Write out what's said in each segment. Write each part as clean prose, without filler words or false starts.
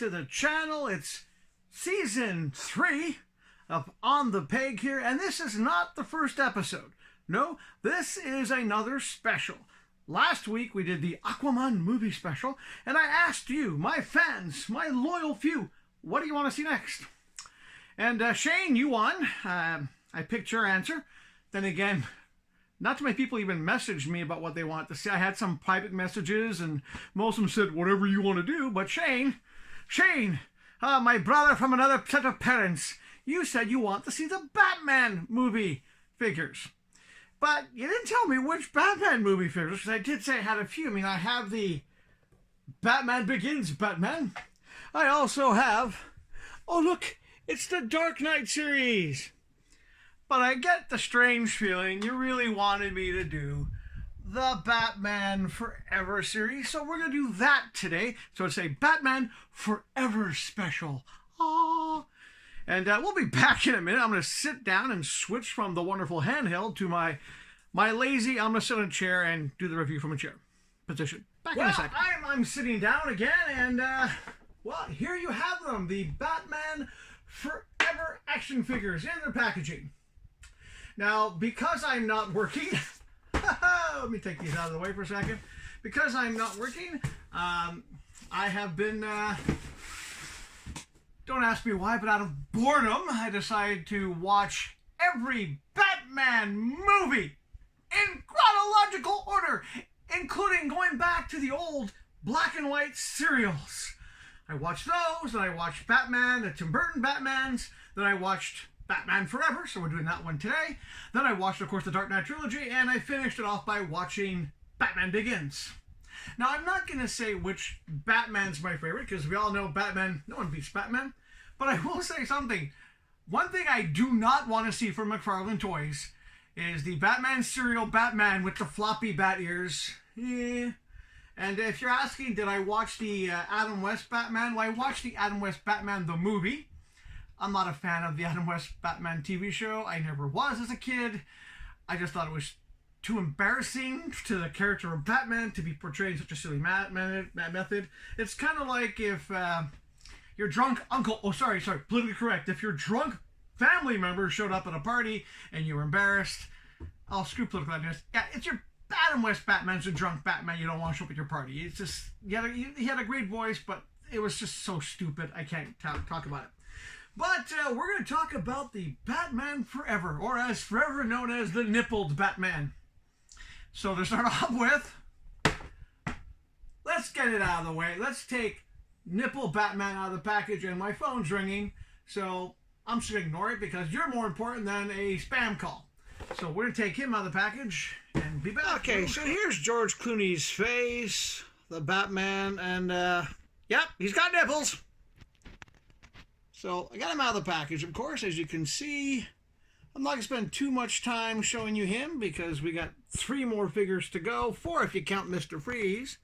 to the channel. It's season 3 of On the Peg here, and this is not the first episode. No, this is another special. Last week we did the Aquaman movie special, and I asked you, my fans, my loyal few, what do you want to see next? And Shane, you won. I picked your answer. Then again, not too many people even messaged me about what they want to see. I had some private messages, and most of them said, whatever you want to do. But Shane, my brother from another set of parents, you said you want to see the Batman movie figures. But you didn't tell me which Batman movie figures, because I did say I had a few. I mean, I have the Batman Begins Batman. I also have, oh look, it's the Dark Knight series. But I get the strange feeling you really wanted me to do the Batman Forever series. So we're going to do that today. So it's a Batman Forever special. Aww. And we'll be back in a minute. I'm going to sit down and switch from the wonderful handheld to my lazy, I'm going to sit in a chair and do the review from a chair position. Back in a second. I'm sitting down again, and well, here you have them. The Batman Forever action figures in their packaging. Now, because I'm not working, let me take these out of the way for a second. Because I'm not working, I have been, don't ask me why, but out of boredom, I decided to watch every Batman movie in chronological order, including going back to the old black and white serials. I watched those, and I watched Batman, the Tim Burton Batmans, then I watched Batman Forever, so we're doing that one today. Then I watched, of course, the Dark Knight trilogy, and I finished it off by watching Batman Begins. Now, I'm not going to say which Batman's my favorite, because we all know Batman, no one beats Batman. But I will say something. One thing I do not want to see from McFarlane Toys is the Batman serial Batman with the floppy bat ears. Yeah. And if you're asking, did I watch the Adam West Batman? Well, I watched the Adam West Batman, the movie. I'm not a fan of the Adam West Batman TV show. I never was as a kid. I just thought it was too embarrassing to the character of Batman to be portrayed in such a silly method. It's kind of like if your drunk uncle, politically correct, if your drunk family member showed up at a party and you were embarrassed, I'll screw political correctness. Yeah, it's your Adam West Batman's a drunk Batman you don't want to show up at your party. It's just, he had a great voice, but it was just so stupid. I can't talk about it. But we're going to talk about the Batman Forever, or as forever known as the nippled Batman. So to start off with, let's get it out of the way. Let's take nipple Batman out of the package, and my phone's ringing, so I'm just going to ignore it because you're more important than a spam call. So we're going to take him out of the package and be back. Okay, so here's George Clooney's face, the Batman, and yep, he's got nipples. So I got him out of the package, of course, as you can see. I'm not going to spend too much time showing you him because we got 3 more figures to go, 4 if you count Mr. Freeze.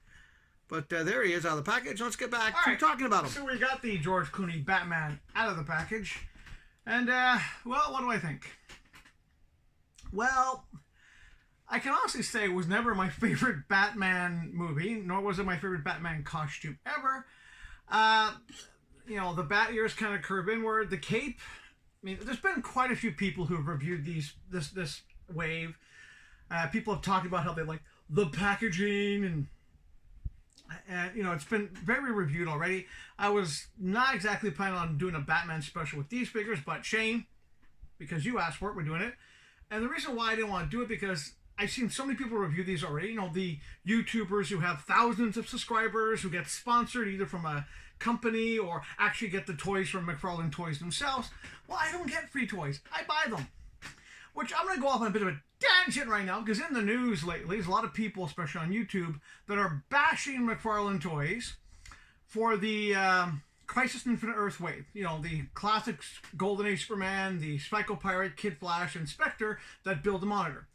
But there he is out of the package. Let's get back to talking about him. So we got the George Clooney Batman out of the package. And, well, what do I think? Well, I can honestly say it was never my favorite Batman movie, nor was it my favorite Batman costume ever. You know, the bat ears kind of curve inward. The cape, I mean, there's been quite a few people who have reviewed this wave. People have talked about how they like the packaging, and you know, it's been very reviewed already. I was not exactly planning on doing a Batman special with these figures, but Shane, because you asked for it, we're doing it. And the reason why I didn't want to do it, because I've seen so many people review these already. You know, the YouTubers who have thousands of subscribers, who get sponsored either from a company or actually get the toys from McFarlane Toys themselves. Well, I don't get free toys. I buy them. Which I'm going to go off on a bit of a tangent right now, because in the news lately, there's a lot of people, especially on YouTube, that are bashing McFarlane Toys for the Crisis on Infinite Earth wave. You know, the classic Golden Age Superman, the Psycho Pirate, Kid Flash, and Spectre that build the Monitor.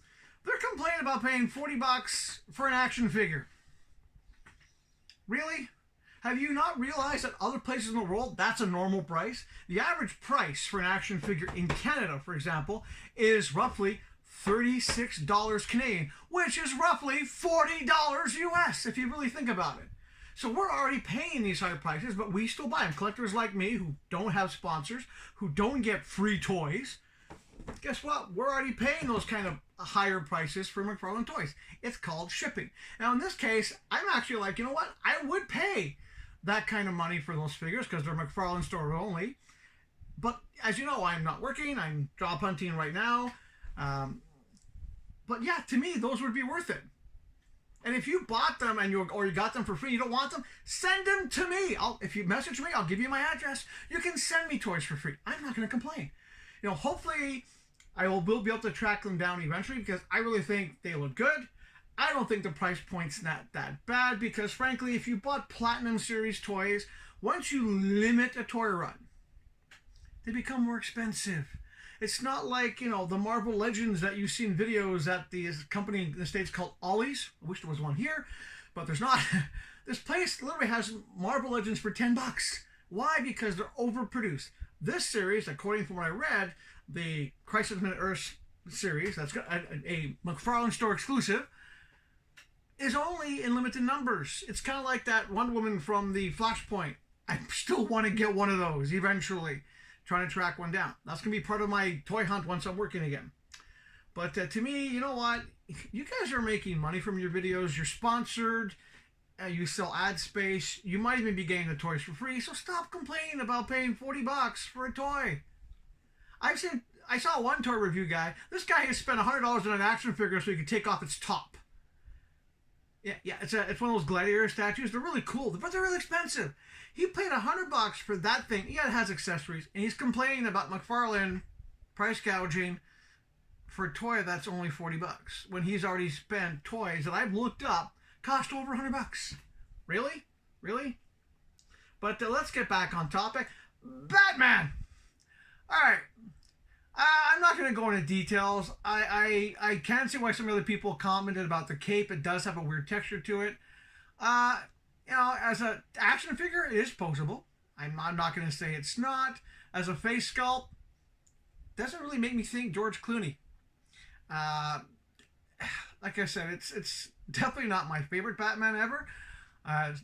They're complaining about paying $40 for an action figure. Really? Have you not realized that other places in the world, that's a normal price? The average price for an action figure in Canada, for example, is roughly $36 Canadian, which is roughly $40 US, if you really think about it. So we're already paying these higher prices, but we still buy them. Collectors like me who don't have sponsors, who don't get free toys, guess what? We're already paying those kind of higher prices for McFarlane toys. It's called shipping. Now, in this case, I'm actually like, you know what? I would pay that kind of money for those figures because they're McFarlane store only. But as you know, I'm not working. I'm job hunting right now. But yeah, to me, those would be worth it. And if you bought them and you got them for free, you don't want them, send them to me. If you message me, I'll give you my address. You can send me toys for free. I'm not going to complain. You know, hopefully I will be able to track them down eventually because I really think they look good. I don't think the price point's not that bad because, frankly, if you bought Platinum Series toys, once you limit a toy run, they become more expensive. It's not like, you know, the Marvel Legends that you see in videos at the company in the States called Ollie's. I wish there was one here, but there's not. This place literally has Marvel Legends for $10. Why? Because they're overproduced. This series, according to what I read, the Crisis on Earth series, that's a McFarlane store exclusive, is only in limited numbers. It's kind of like that Wonder Woman from the Flashpoint. I still want to get one of those eventually. Trying to track one down. That's going to be part of my toy hunt once I'm working again. But to me, you know what? You guys are making money from your videos. You're sponsored. You sell ad space. You might even be getting the toys for free. So stop complaining about paying $40 for a toy. I saw one toy review guy. This guy has spent $100 on an action figure so he could take off its top. Yeah, it's one of those gladiator statues. They're really cool, but they're really expensive. He paid $100 for that thing. Yeah, it has accessories, and he's complaining about McFarlane price gouging for a toy that's only $40 when he's already spent toys that I've looked up cost over $100. Really? But let's get back on topic. Batman. All right. I'm not going to go into details. I can see why some other people commented about the cape. It does have a weird texture to it. You know, as an action figure, it is posable. I'm not going to say it's not. As a face sculpt, doesn't really make me think George Clooney. Like I said, it's definitely not my favorite Batman ever.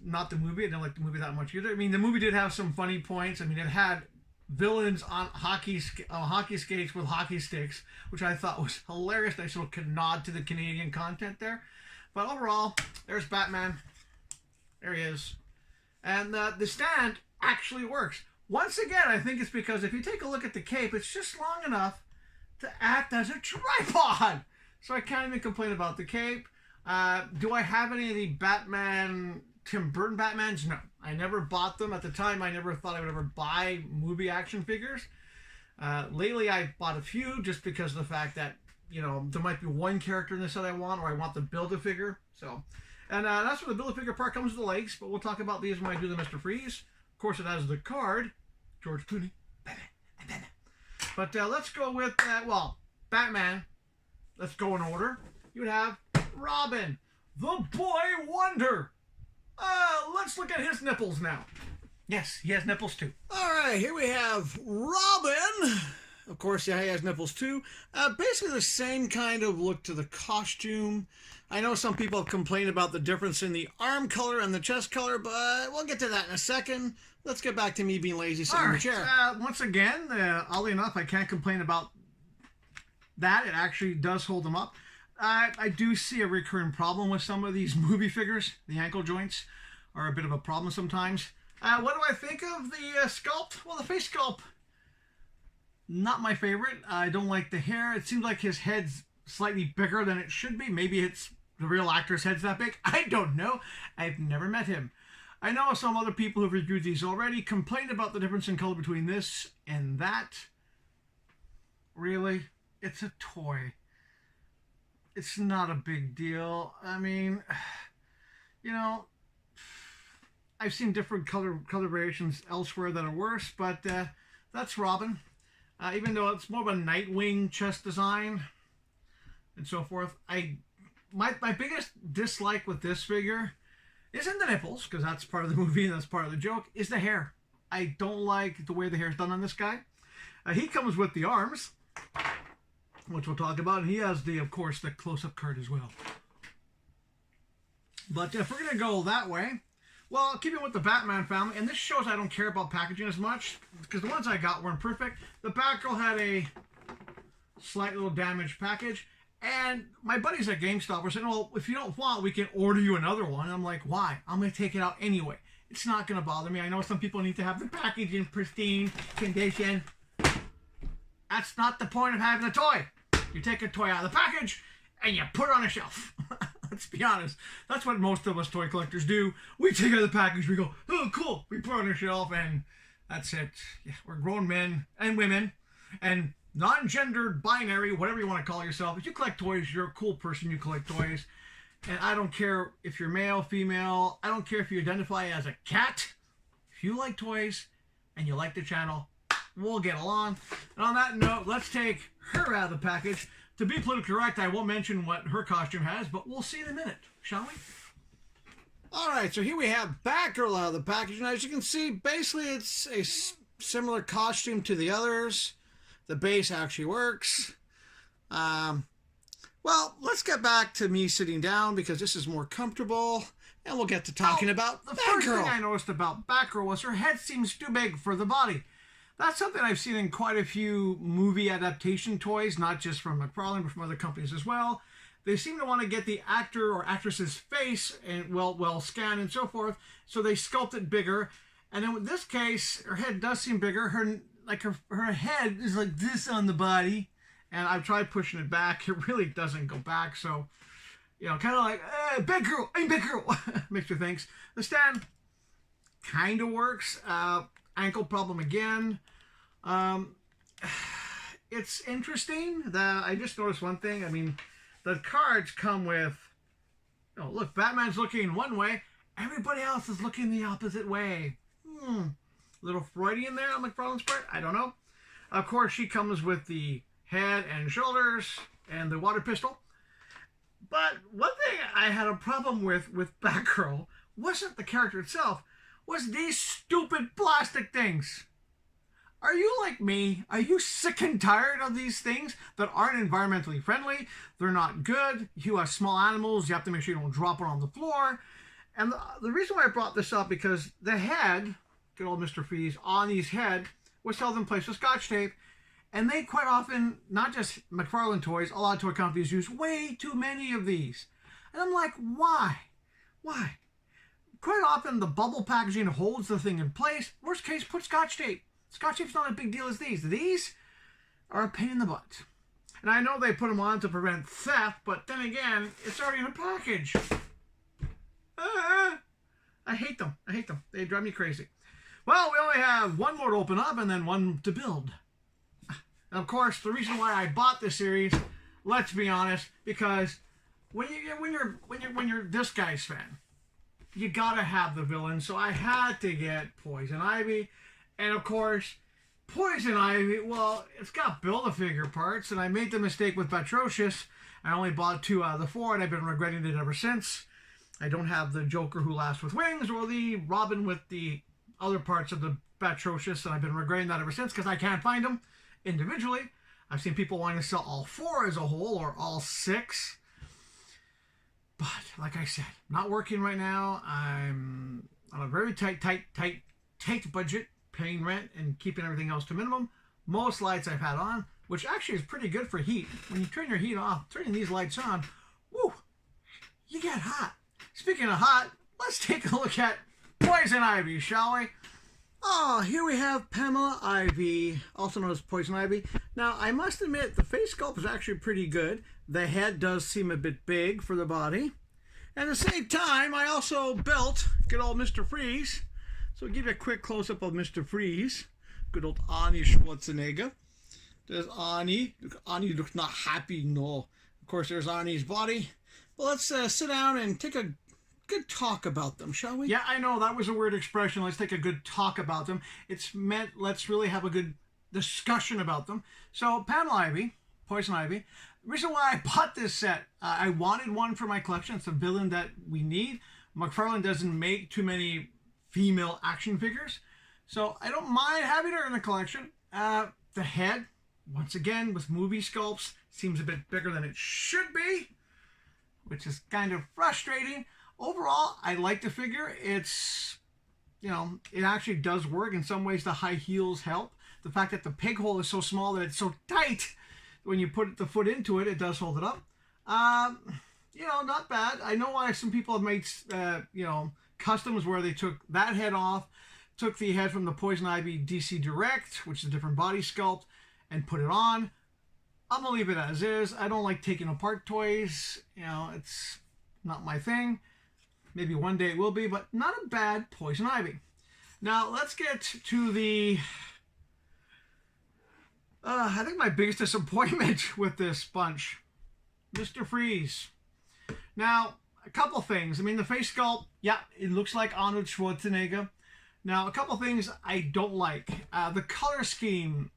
Not the movie. I didn't like the movie that much either. I mean, the movie did have some funny points. I mean, it had villains on hockey skates with hockey sticks, which I thought was hilarious. Nice little nod to the Canadian content there. But overall, there's Batman. There he is. And the stand actually works. Once again, I think it's because if you take a look at the cape, it's just long enough to act as a tripod. So I can't even complain about the cape. Do I have any of the Batman, Tim Burton Batmans? No. I never bought them. At the time, I never thought I would ever buy movie action figures. Lately, I bought a few just because of the fact that, you know, there might be one character in this that I want, or I want the Build-A-Figure. So... And that's where the Build-A-Figure part comes with the legs, but we'll talk about these when I do the Mr. Freeze. Of course, it has the card, George Clooney. But let's go with, Batman. Let's go in order. You would have Robin, the Boy Wonder. Let's look at his nipples now. Yes, he has nipples too. All right, here we have Robin. Of course, yeah, he has nipples too. Basically the same kind of look to the costume. I know some people have complained about the difference in the arm color and the chest color, but we'll get to that in a second. Let's get back to me being lazy sitting in the chair. Once again, oddly enough, I can't complain about that. It actually does hold them up. I do see a recurring problem with some of these movie figures. The ankle joints are a bit of a problem sometimes. What do I think of the sculpt? Well, the face sculpt, not my favorite. I don't like the hair. It seems like his head's slightly bigger than it should be. Maybe it's the real actor's head's that big. I don't know. I've never met him. I know some other people who've reviewed these already complained about the difference in color between this and that. Really? It's a toy. It's not a big deal. I mean, you know, I've seen different color variations elsewhere that are worse, but that's Robin. Even though it's more of a Nightwing chest design and so forth, my biggest dislike with this figure isn't the nipples, because that's part of the movie and that's part of the joke, is the hair. I don't like the way the hair is done on this guy. He comes with the arms, which we'll talk about, and he has of course, the close-up card as well. But if we're going to go that way, Well, keeping with the Batman family, and this shows I don't care about packaging as much, because the ones I got weren't perfect. The Batgirl had a slight little damaged package, and my buddies at GameStop were saying, well, if you don't want, we can order you another one. And I'm like, why? I'm going to take it out anyway. It's not going to bother me. I know some people need to have the package in pristine condition. That's not the point of having a toy. You take a toy out of the package, and you put it on a shelf. Let's be honest. That's what most of us toy collectors do. We take out the package, we go, oh, cool. We put it on a shelf, and that's it. Yeah, we're grown men and women and non-gendered, binary, whatever you want to call yourself. If you collect toys, you're a cool person. You collect toys. And I don't care if you're male, female. I don't care if you identify as a cat. If you like toys and you like the channel, we'll get along. And on that note, let's take her out of the package. To be politically correct, I won't mention what her costume has, but we'll see in a minute, shall we? All right, so here we have Batgirl out of the package. And as you can see, basically it's a similar costume to the others. The base actually works. Well, let's get back to me sitting down because this is more comfortable. And we'll get to talking about the first thing I noticed about Batgirl was her head seems too big for the body. That's something I've seen in quite a few movie adaptation toys, not just from McFarlane, but from other companies as well. They seem to want to get the actor or actress's face and well scanned and so forth, so they sculpt it bigger. And in this case, her head does seem bigger. Her head is like this on the body, and I've tried pushing it back. It really doesn't go back, so you know, kind of like big girl, I'm big girl. Makes you think. The stand kind of works. Ankle problem again. It's interesting that I just noticed one thing. I mean, the cards come with, oh, look, Batman's looking one way. Everybody else is looking the opposite way. Little Freudian there on McFarlane's part. I don't know. Of course, she comes with the head and shoulders and the water pistol. But one thing I had a problem with Batgirl wasn't the character itself. Was these stupid plastic things. Are you like me? Are you sick and tired of these things that aren't environmentally friendly? They're not good. You have small animals. You have to make sure you don't drop it on the floor. And the reason why I brought this up, because the head, good old Mr. Freeze, on his head was held in place with Scotch tape. And they quite often, not just McFarlane toys, a lot of toy companies use way too many of these. And I'm like, why? Why? Quite often, the bubble packaging holds the thing in place. Worst case, put Scotch tape. Scotch tape's not a big deal as these. These are a pain in the butt. And I know they put them on to prevent theft, but then again, it's already in a package. I hate them. I hate them. They drive me crazy. Well, we only have one more to open up and then one to build. And of course, the reason why I bought this series, let's be honest, because when you're this guy's fan, you gotta have the villain. So I had to get Poison Ivy. And of course, Poison Ivy, well, it's got Build-A-Figure parts. And I made the mistake with Batrocious. I only bought 2 out of the 4, and I've been regretting it ever since. I don't have the Joker who laughs with wings or the Robin with the other parts of the Batrocious. And I've been regretting that ever since because I can't find them individually. I've seen people wanting to sell all 4 as a whole or all 6. But like I said, not working right now. I'm on a very tight budget, paying rent and keeping everything else to minimum. Most lights I've had on, which actually is pretty good for heat. When you turn your heat off, turning these lights on, whoo, you get hot. Speaking of hot, let's take a look at Poison Ivy, shall we? Oh, here we have Pamela Ivy, also known as Poison Ivy. Now, I must admit, the face sculpt is actually pretty good. The head does seem a bit big for the body. At the same time, I also built good old Mr. Freeze. So I'll give you a quick close-up of Mr. Freeze. Good old Arnie Schwarzenegger. There's Arnie. Arnie looks not happy, no. Of course, there's Arnie's body. Well, let's sit down and take a good talk about them, shall we? Yeah, I know, that was a weird expression. Let's take a good talk about them. It's meant let's really have a good discussion about them. So, Pamela Ivy, Poison Ivy. The reason why I bought this set, I wanted one for my collection. It's a villain that we need. McFarlane doesn't make too many female action figures, so I don't mind having her in the collection. The head, once again, with movie sculpts, seems a bit bigger than it should be, which is kind of frustrating. Overall, I like the figure. It's, you know, it actually does work. In some ways, the high heels help. The fact that the peg hole is so small that it's so tight, when you put the foot into it, it does hold it up. You know, not bad. I know why some people have made, you know, customs where they took that head off, took the head from the Poison Ivy DC Direct, which is a different body sculpt, and put it on. I'm going to leave it as is. I don't like taking apart toys. You know, it's not my thing. Maybe one day it will be, but not a bad Poison Ivy. Now, let's get to the... I think my biggest disappointment with this bunch. Mr. Freeze. Now, a couple things. I mean, the face sculpt, yeah, it looks like Arnold Schwarzenegger. Now, a couple things I don't like. The color scheme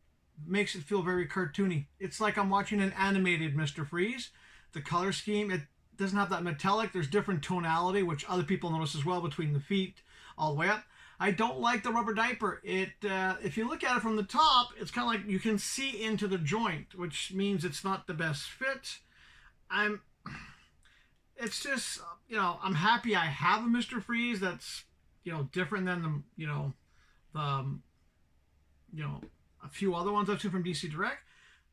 makes it feel very cartoony. It's like I'm watching an animated Mr. Freeze. The color scheme, it doesn't have that metallic. There's different tonality, which other people notice as well, between the feet all the way up. I don't like the rubber diaper. It, if you look at it from the top, it's kind of like you can see into the joint, which means it's not the best fit. It's just, you know, I'm happy I have a Mr. Freeze that's, you know, different than the, you know, a few other ones I've seen from DC Direct.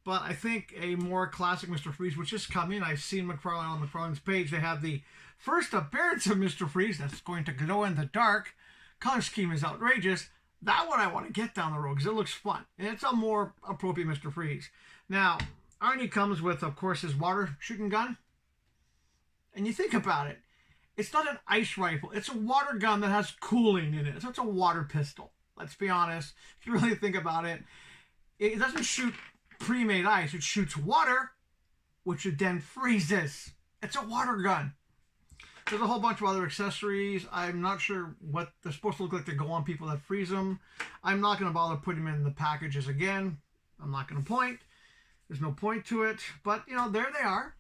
But I think a more classic Mr. Freeze, which is coming. I've seen McFarlane on McFarlane's page. They have the first appearance of Mr. Freeze that's going to glow in the dark. Color scheme is outrageous. That one I want to get down the road because it looks fun. And it's a more appropriate Mr. Freeze. Now, Arnie comes with, of course, his water shooting gun. And you think about it. It's not an ice rifle. It's a water gun that has cooling in it. So it's a water pistol. Let's be honest. If you really think about it, it doesn't shoot pre-made ice. It shoots water, which it then freezes. It's a water gun. There's a whole bunch of other accessories. I'm not sure what they're supposed to look like to go on people that freeze them. I'm not going to bother putting them in the packages again. I'm not going to point. There's no point to it. But, you know, there they are.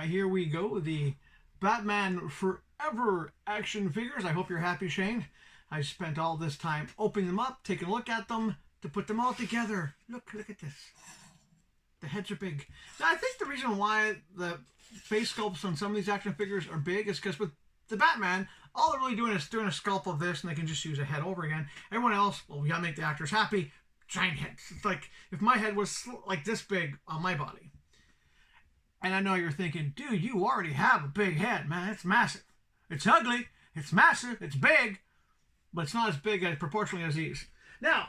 Here we go. The Batman Forever action figures. I hope you're happy, Shane. I spent all this time opening them up, taking a look at them, to put them all together. Look at this. The heads are big. Now, I think the reason why the face sculpts on some of these action figures are big is because with the Batman, all they're really doing is doing a sculpt of this, and they can just use a head over again. Everyone else, well, we gotta make the actors happy. Giant heads. It's like if my head was like this big on my body. And I know you're thinking, dude, you already have a big head, man. It's massive. It's ugly. It's massive. It's big. But it's not as big as proportionally as these. Now,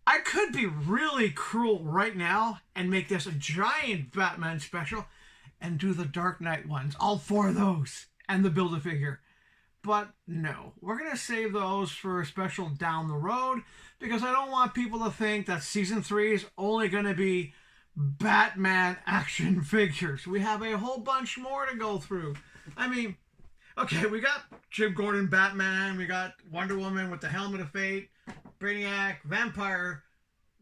I could be really cruel right now and make this a giant Batman special and do the Dark Knight ones. All 4 of those. And the Build-A-Figure. But no. We're going to save those for a special down the road. Because I don't want people to think that Season 3 is only going to be Batman action figures. We have a whole bunch more to go through. I mean, okay, we got Jim Gordon Batman, we got Wonder Woman with the Helmet of Fate, Brainiac, Vampire,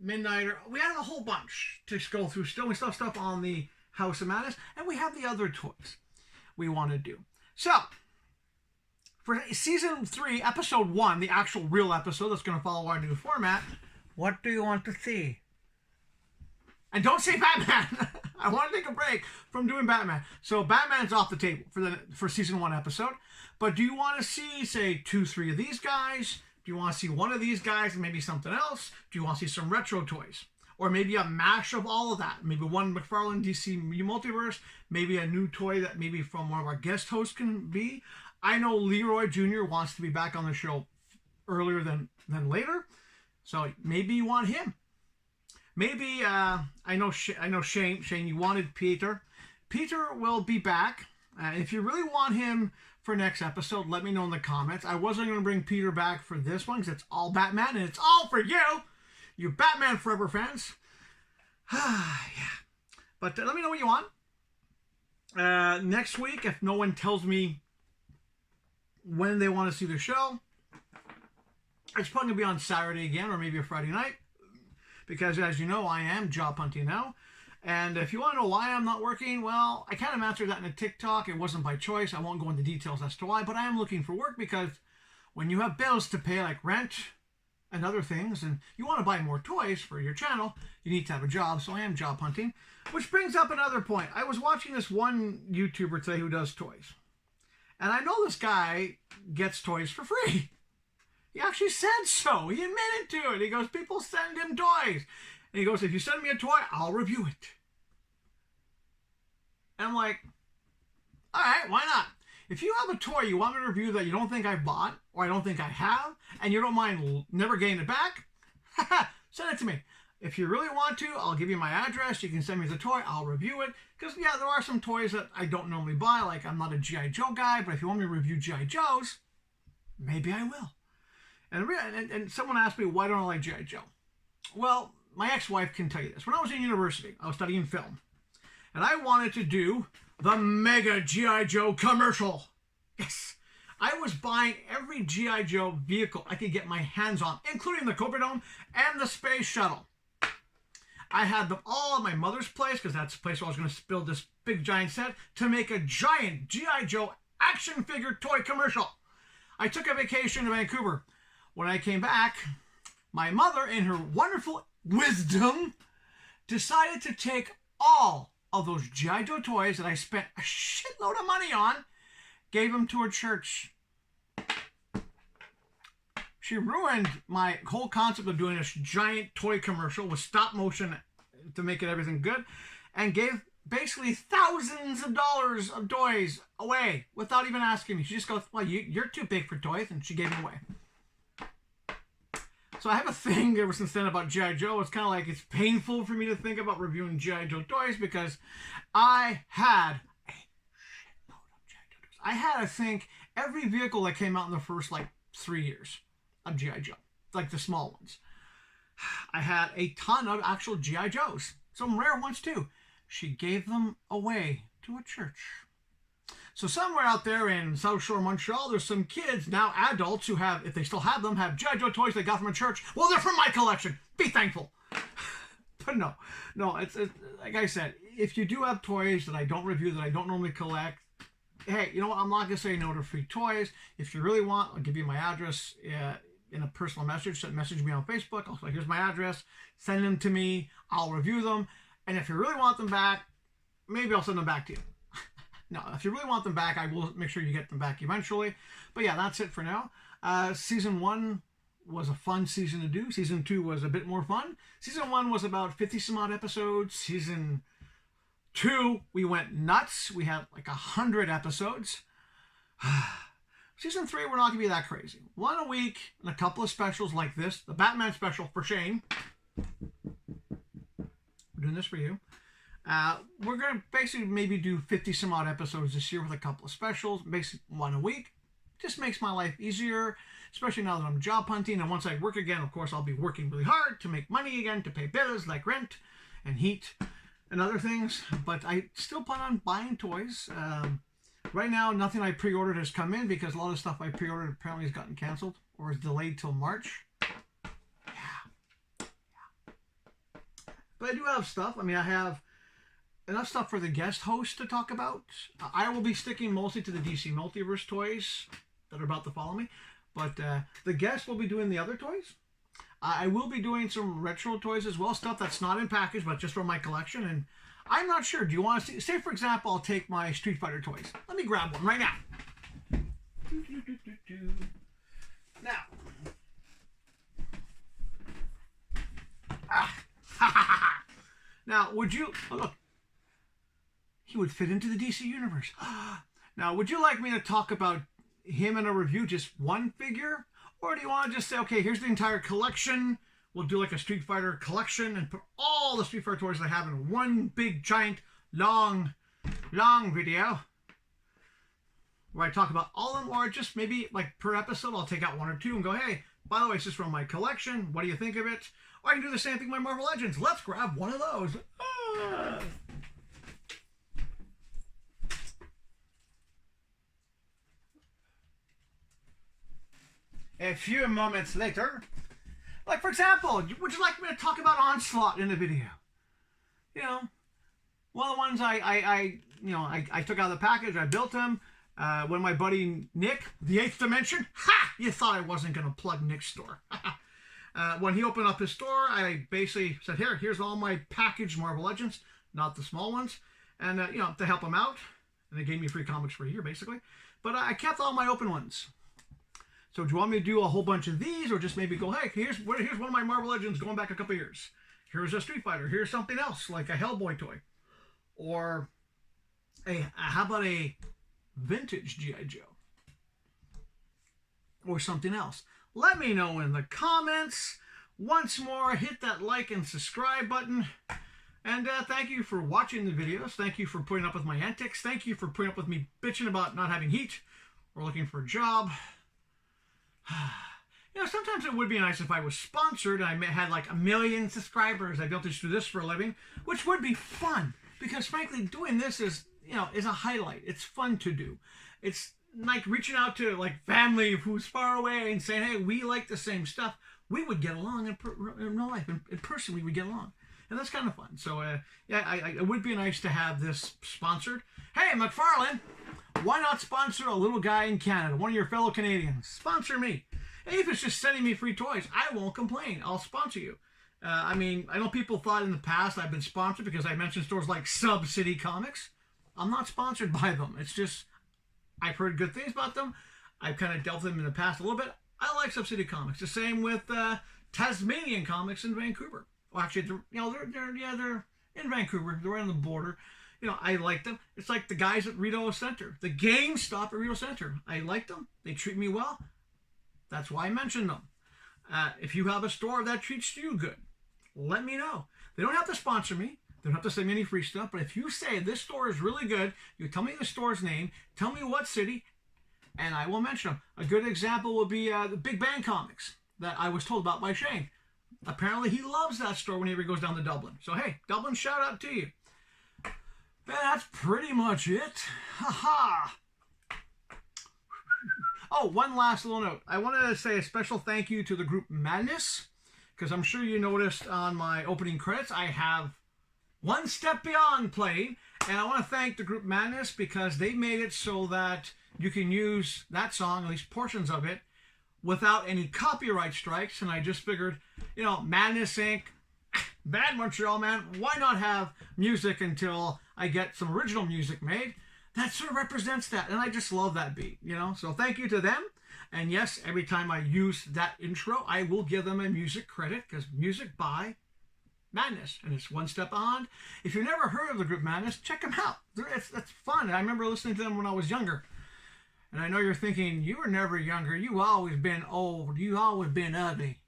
Midnighter. We have a whole bunch to go through still. We still have stuff on the House of Madness, and we have the other toys we want to do. So, for Season 3, Episode 1, the actual real episode that's going to follow our new format, what do you want to see? And don't say Batman. I want to take a break from doing Batman. So Batman's off the table for Season 1 episode. But do you want to see, say, 2, 3 of these guys? Do you want to see one of these guys and maybe something else? Do you want to see some retro toys? Or maybe a mash of all of that. Maybe one McFarlane DC Multiverse. Maybe a new toy that maybe from one of our guest hosts can be. I know Leroy Jr. wants to be back on the show earlier than later. So maybe you want him. Maybe, I know Shane, you wanted Peter. Peter will be back. If you really want him for next episode, let me know in the comments. I wasn't going to bring Peter back for this one because it's all Batman, and it's all for you Batman Forever fans. Yeah. But let me know what you want. Next week, if no one tells me when they want to see the show, it's probably going to be on Saturday again, or maybe a Friday night. Because, as you know, I am job hunting now. And if you want to know why I'm not working, well, I kind of answered that in a TikTok. It wasn't by choice. I won't go into details as to why. But I am looking for work because when you have bills to pay, like rent and other things, and you want to buy more toys for your channel, you need to have a job. So I am job hunting. Which brings up another point. I was watching this one YouTuber today who does toys. And I know this guy gets toys for free. He actually said so. He admitted to it. He goes, people send him toys. And he goes, if you send me a toy, I'll review it. And I'm like, all right, why not? If you have a toy you want me to review that you don't think I bought, or I don't think I have, and you don't mind never getting it back, send it to me. If you really want to, I'll give you my address. You can send me the toy. I'll review it. Because, yeah, there are some toys that I don't normally buy. Like, I'm not a G.I. Joe guy, but if you want me to review G.I. Joes, maybe I will. And someone asked me, why don't I like G.I. Joe? Well, my ex-wife can tell you this. When I was in university, I was studying film. And I wanted to do the mega G.I. Joe commercial. Yes. I was buying every G.I. Joe vehicle I could get my hands on, including the Cobra Dome and the Space Shuttle. I had them all at my mother's place, because that's the place where I was going to build this big giant set, to make a giant G.I. Joe action figure toy commercial. I took a vacation to Vancouver. When I came back, my mother, in her wonderful wisdom, decided to take all of those G.I. Joe toys that I spent a shitload of money on, gave them to her church. She ruined my whole concept of doing this giant toy commercial with stop motion to make it everything good, and gave basically thousands of dollars of toys away without even asking me. She just goes, well, you're too big for toys, and she gave them away. So I have a thing ever since then about G.I. Joe. It's kind of like it's painful for me to think about reviewing G.I. Joe toys, because I had a shitload of G.I. Joe toys. I had, I think, every vehicle that came out in the first, 3 years of G.I. Joe. Like the small ones. I had a ton of actual G.I. Joes. Some rare ones, too. She gave them away to a church. So somewhere out there in South Shore, Montreal, there's some kids, now adults, who have, if they still have them, have G.I. Joe toys they got from a church. Well, they're from my collection. Be thankful. But no, it's like I said, if you do have toys that I don't review, that I don't normally collect, hey, you know what? I'm not going to say no to free toys. If you really want, I'll give you my address in a personal message. Message me on Facebook. I'll say, here's my address. Send them to me. I'll review them. And if you really want them back, maybe I'll send them back to you. No, if you really want them back, I will make sure you get them back eventually. But yeah, that's it for now. Season 1 was a fun season to do. Season 2 was a bit more fun. Season 1 was about 50 some odd episodes. Season 2, we went nuts. We had 100 episodes. Season 3, we're not going to be that crazy. One a week and a couple of specials like this. The Batman special for Shane. We're doing this for you. We're going to basically maybe do 50 some odd episodes this year with a couple of specials. Basically one a week. Just makes my life easier, especially now that I'm job hunting. And once I work again, of course, I'll be working really hard to make money again, to pay bills like rent and heat and other things. But I still plan on buying toys. Right now, nothing I pre-ordered has come in, because a lot of stuff I pre-ordered apparently has gotten canceled or is delayed till March. Yeah. But I do have stuff. I mean, I have enough stuff for the guest host to talk about. I will be sticking mostly to the DC Multiverse toys that are about to follow me. But the guest will be doing the other toys. I will be doing some retro toys as well. Stuff that's not in package, but just from my collection. And I'm not sure. Do you want to see? Say, for example, I'll take my Street Fighter toys. Let me grab one right now. Now. Now, would you... Oh, look. He would fit into the DC universe. Now, would you like me to talk about him in a review, just one figure? Or do you want to just say, okay, here's the entire collection. We'll do like a Street Fighter collection and put all the Street Fighter toys I have in one big, giant, long video where I talk about all of them, or just maybe per episode, I'll take out one or two and go, hey, by the way, it's just from my collection. What do you think of it? Or I can do the same thing with my Marvel Legends. Let's grab one of those. A few moments later, for example, would you like me to talk about Onslaught in the video? You know, one of the ones I took out of the package, I built him. When my buddy Nick, the 8th Dimension, you thought I wasn't going to plug Nick's store. When he opened up his store, I basically said, here's all my packaged Marvel Legends, not the small ones, and, to help him out. and they gave me free comics for a year, basically. But I kept all my open ones. So do you want me to do a whole bunch of these, or just maybe go, hey, here's one of my Marvel Legends going back a couple years. Here's a Street Fighter. Here's something else, like a Hellboy toy. Or how about a vintage G.I. Joe? Or something else. Let me know in the comments. Once more, hit that like and subscribe button. And thank you for watching the videos. Thank you for putting up with my antics. Thank you for putting up with me bitching about not having heat or looking for a job. You know, sometimes it would be nice if I was sponsored and I had like 1 million subscribers. I'd be able to do this for a living, which would be fun. Because frankly, doing this is, you know, is a highlight. It's fun to do. It's like reaching out to like family who's far away and saying, hey, we like the same stuff. We would get along in real life. In person, we would get along. And that's kind of fun. So, yeah, it would be nice to have this sponsored. Hey, McFarlane, why not sponsor a little guy in Canada, one of your fellow Canadians? Sponsor me. Hey, if it's just sending me free toys, I won't complain. I'll sponsor you. I mean, I know people thought in the past I've been sponsored because I mentioned stores like Sub City Comics. I'm not sponsored by them. It's just, I've heard good things about them. I've kind of dealt with them in the past a little bit. I like Sub City Comics. The same with Tasmanian Comics in Vancouver. Well, actually, they're in Vancouver. They're right on the border. You know, I like them. It's like the guys at Rideau Center. The GameStop at Rideau Center. I like them. They treat me well. That's why I mentioned them. If you have a store that treats you good, let me know. They don't have to sponsor me. They don't have to send me any free stuff. But if you say this store is really good, you tell me the store's name, tell me what city, and I will mention them. A good example would be the Big Bang Comics that I was told about by Shane. Apparently he loves that store whenever he goes down to Dublin. So hey, Dublin, shout out to you. And that's pretty much it. Ha-ha. Oh, one last little note. I wanted to say a special thank you to the group Madness, because I'm sure you noticed on my opening credits I have One Step Beyond playing, and I want to thank the group Madness because they made it so that you can use that song, at least portions of it, without any copyright strikes. And I just figured, you know, Madness Inc., Bad Montreal, man, why not have music until I get some original music made that sort of represents that? And I just love that beat, you know? So thank you to them. And yes, every time I use that intro, I will give them a music credit, because music by Madness, and it's One Step Beyond. If you've never heard of the group Madness, check them out. It's fun. I remember listening to them when I was younger. And I know you're thinking, you were never younger. You've always been old. You've always been ugly.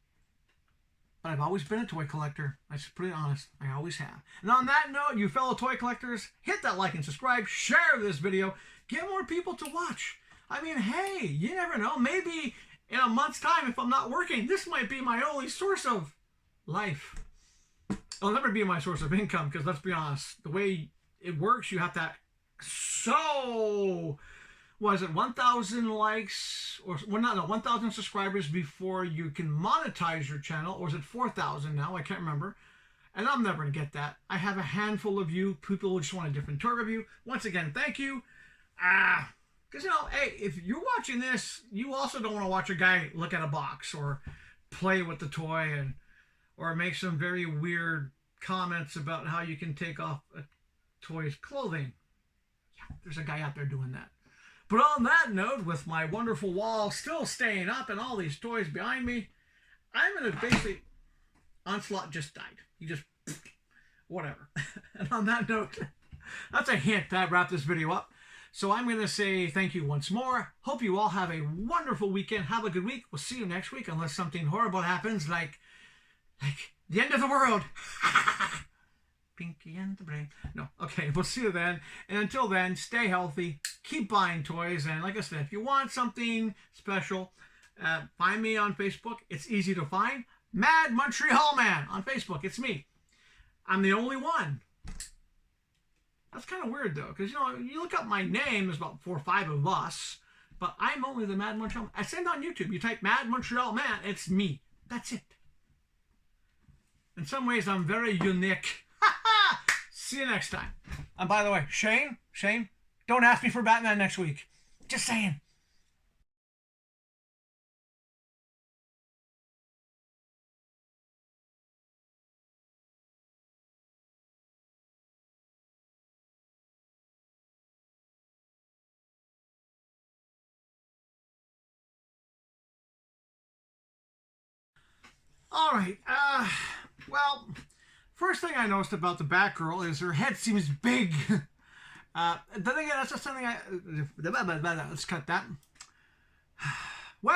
But I've always been a toy collector. I'm pretty honest. I always have. And on that note, you fellow toy collectors, hit that like and subscribe. Share this video. Get more people to watch. I mean, hey, you never know. Maybe in a month's time, if I'm not working, this might be my only source of life. It'll never be my source of income, because let's be honest, the way it works, you have to was it 1,000 likes, or well, no, 1,000 subscribers before you can monetize your channel, or is it 4,000 now? I can't remember. And I'm never going to get that. I have a handful of you people who just want a different toy review. Once again, thank you. Because, you know, hey, if you're watching this, you also don't want to watch a guy look at a box or play with the toy or make some very weird comments about how you can take off a toy's clothing. Yeah, there's a guy out there doing that. But on that note, with my wonderful wall still staying up and all these toys behind me, I'm going to basically... Onslaught just died. He just... whatever. And on that note, that's a hint to wrap this video up. So I'm going to say thank you once more. Hope you all have a wonderful weekend. Have a good week. We'll see you next week, unless something horrible happens, like the end of the world. Pinky and the brain. No, okay, we'll see you then. And until then, stay healthy, keep buying toys, and like I said, if you want something special, find me on Facebook. It's easy to find. Mad Montreal Man on Facebook. It's me. I'm the only one. That's kind of weird, though, because, you know, you look up my name, there's about 4 or 5 of us, but I'm only the Mad Montreal Man. I send on YouTube. You type Mad Montreal Man, it's me. That's it. In some ways, I'm very unique. See you next time. And by the way, Shane, don't ask me for Batman next week. Just saying. All right. Well, first thing I noticed about the Batgirl is her head seems big. Then again, that's just something let's cut that.